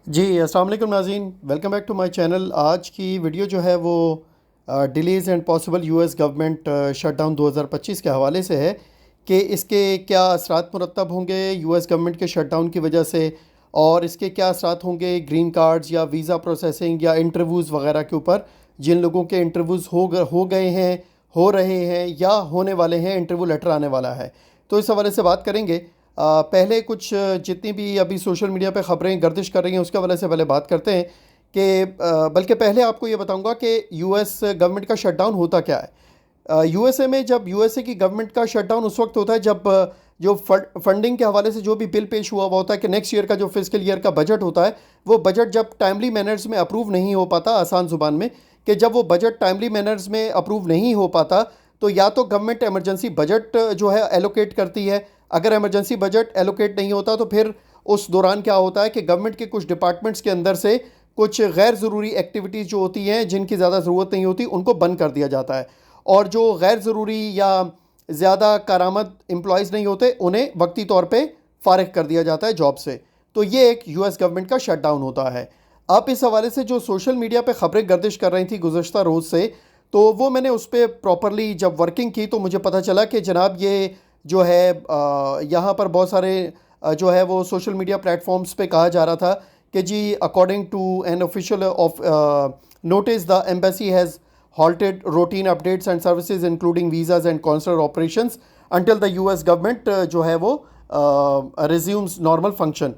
जी, अस्सलाम वालेकुम नाज़रीन, welcome back to my channel. आज की वीडियो जो है वो delays and possible US government shutdown 2025 के हवाले से है कि इसके क्या असरात मुरतब होंगे यूएस गवर्नमेंट के शटडाउन की वजह से, और इसके क्या असरात होंगे ग्रीन कार्ड्स या वीज़ा प्रोसेसिंग या इंटरव्यूज़ वगैरह के ऊपर। जिन लोगों के इंटरव्यूज़ हो गए हैं, हो रहे हैं या होने वाले हैं, इंटरव्यू लेटर आने वाला है, तो इस हवाले से बात करेंगे। पहले कुछ जितनी भी अभी सोशल मीडिया पे ख़बरें गर्दिश कर रही हैं उसके हवाले से पहले बात करते हैं कि बल्कि पहले आपको ये बताऊंगा कि यूएस गवर्नमेंट का शटडाउन होता क्या है। यूएसए में जब यूएसए की गवर्नमेंट का शटडाउन उस वक्त होता है जब जो फंडिंग के हवाले से जो भी बिल पेश हुआ हुआ होता है कि नेक्स्ट ईयर का जो फिजिकल ईयर का बजट होता है, वो बजट जब टाइमली मैनर्स में अप्रूव नहीं हो पाता, आसान ज़ुबान में कि जब वो बजट टाइमली मैनर्स में अप्रूव नहीं हो पाता, तो या तो गवर्नमेंट एमरजेंसी बजट जो है एलोकेट करती है। अगर एमरजेंसी बजट एलोकेट नहीं होता तो फिर उस दौरान क्या होता है कि गवर्नमेंट के कुछ डिपार्टमेंट्स के अंदर से कुछ गैर ज़रूरी एक्टिविटीज़ जो होती हैं, जिनकी ज़्यादा ज़रूरत नहीं होती, उनको बंद कर दिया जाता है। और जो गैर ज़रूरी या ज़्यादा कारामद एम्प्लॉयज़ नहीं होते, उन्हें वक्ती तौर पे फ़ारिग कर दिया जाता है जॉब से। तो ये एक यूएस गवर्नमेंट का शटडाउन होता है। अब इस हवाले से जो सोशल मीडिया पे ख़बरें गर्दिश कर रही थी गुज़श्ता रोज़ से, तो वो मैंने उस पर प्रॉपरली जब वर्किंग की तो मुझे पता चला कि जनाब ये जो है यहाँ पर बहुत सारे जो है वो सोशल मीडिया प्लेटफॉर्म्स पे कहा जा रहा था कि जी according to an official of notice the embassy has halted routine updates and services including visas and consular operations until the US government जो है वो resumes normal function।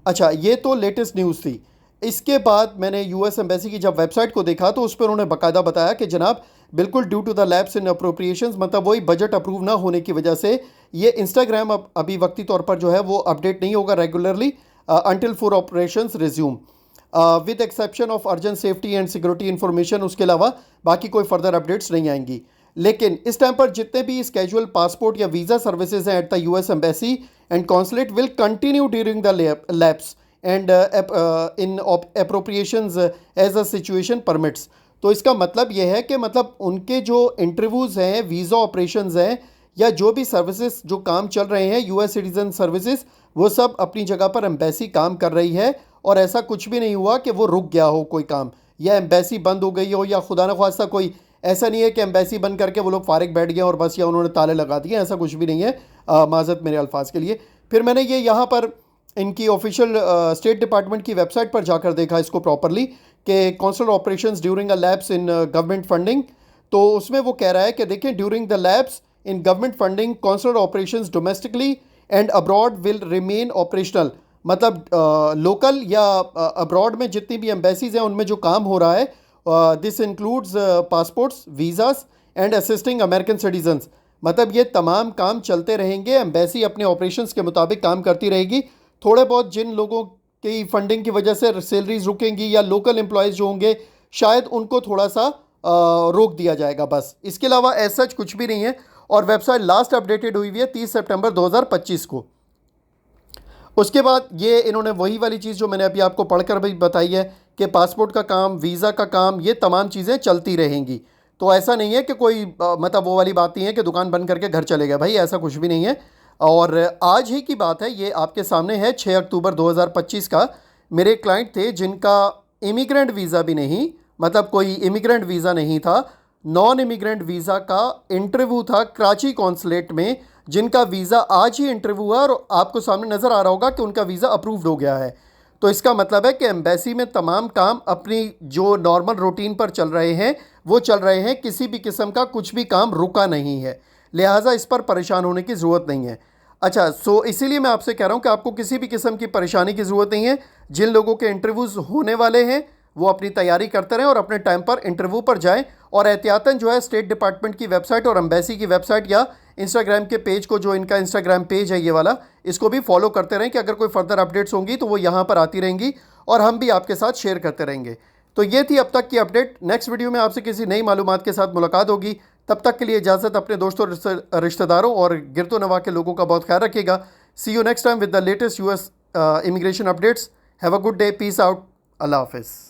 अच्छा, ये तो लेटेस्ट न्यूज़ थी। इसके बाद मैंने यूएस एम्बेसी की जब वेबसाइट को देखा तो उस पर उन्होंने बाकायदा बताया कि जनाब बिल्कुल due to the lapse in appropriations, मतलब वही बजट अप्रूव ना होने की वजह से ये इंस्टाग्राम अब अभी वक्ती तौर पर जो है वो अपडेट नहीं होगा regularly until for operations resume with exception of urgent safety and security information. उसके अलावा बाकी कोई फर्दर अपडेट्स नहीं आएंगी। लेकिन इस टाइम पर जितने भी स्केजुअल पासपोर्ट या वीज़ा सर्विसेज हैं at the US embassy and consulate will continue during the lapse and in appropriations as a situation permits. तो इसका मतलब यह है कि मतलब उनके जो इंटरव्यूज़ हैं, वीज़ा ऑपरेशंस हैं, या जो भी सर्विसेज जो काम चल रहे हैं यूएस सिटीज़न सर्विसेज, वो सब अपनी जगह पर एम्बेसी काम कर रही है। और ऐसा कुछ भी नहीं हुआ कि वो रुक गया हो कोई काम, या एम्बेसी बंद हो गई हो, या खुदा न ख्वास्ता कोई ऐसा नहीं है कि एम्बेसी बंद करके वो लोग फारिग बैठ गए और बस, या उन्होंने ताले लगा दिए, ऐसा कुछ भी नहीं है। माजरत मेरे अल्फाज के लिए। फिर मैंने ये यहाँ पर इनकी ऑफिशियल स्टेट डिपार्टमेंट की वेबसाइट पर जाकर देखा इसको प्रॉपरली कि consular operations during a lapse in government funding. तो उसमें वो कह रहा है कि देखें, during the lapse in government funding consular operations domestically and abroad will remain operational. मतलब लोकल या अब्रॉड में जितनी भी एम्बेसीज हैं उनमें जो काम हो रहा है, this includes passports, visas and assisting American citizens. मतलब ये तमाम काम चलते रहेंगे, एम्बेसी अपने ऑपरेशंस के मुताबिक काम करती रहेगी। थोड़े बहुत जिन लोगों की फंडिंग की वजह से सैलरीज रुकेंगी या लोकल एम्प्लॉयज़ जो होंगे, शायद उनको थोड़ा सा रोक दिया जाएगा, बस। इसके अलावा ऐसा सच कुछ भी नहीं है। और वेबसाइट लास्ट अपडेटेड हुई है 30 सितंबर 2025 को। उसके बाद ये इन्होंने वही वाली चीज़ जो मैंने अभी आपको पढ़कर भी बताई है कि पासपोर्ट का काम, वीज़ा का काम, ये तमाम चीज़ें चलती रहेंगी। तो ऐसा नहीं है कि कोई मतलब वो वाली बात नहीं है कि दुकान बंद करके घर चले गए, भाई ऐसा कुछ भी नहीं है। और आज ही की बात है, ये आपके सामने है 6 अक्टूबर 2025 का। मेरे क्लाइंट थे जिनका इमिग्रेंट वीज़ा भी नहीं, मतलब कोई इमिग्रेंट वीज़ा नहीं था, नॉन इमिग्रेंट वीज़ा का इंटरव्यू था कराची कॉन्सुलेट में, जिनका वीज़ा आज ही इंटरव्यू हुआ और आपको सामने नज़र आ रहा होगा कि उनका वीज़ा अप्रूव्ड हो गया है। तो इसका मतलब है कि एम्बेसी में तमाम काम अपनी जो नॉर्मल रूटीन पर चल रहे हैं वो चल रहे हैं, किसी भी किस्म का कुछ भी काम रुका नहीं है, लिहाजा इस पर परेशान होने की ज़रूरत नहीं है। अच्छा, सो इसीलिए मैं आपसे कह रहा हूँ कि आपको किसी भी किस्म की परेशानी की ज़रूरत नहीं है। जिन लोगों के इंटरव्यूज़ होने वाले हैं वो अपनी तैयारी करते रहें और अपने टाइम पर इंटरव्यू पर जाएं। और एहतियातन जो है स्टेट डिपार्टमेंट की वेबसाइट और एम्बेसी की वेबसाइट या इंस्टाग्राम के पेज को, जो इनका इंस्टाग्राम पेज है ये वाला, इसको भी फॉलो करते रहें कि अगर कोई फर्दर अपडेट्स होंगी तो वो यहाँ पर आती रहेंगी और हम भी आपके साथ शेयर करते रहेंगे। तो ये थी अब तक की अपडेट। नेक्स्ट वीडियो में आपसे किसी नई मालूमात के साथ मुलाकात होगी। तब तक के लिए इजाज़त। अपने दोस्तों, रिश्तेदारों और गिरदो नवा के लोगों का बहुत ख्याल रखिएगा। See you next time with the latest US immigration updates. Have a good day, peace out, अल्लाह हाफिज़।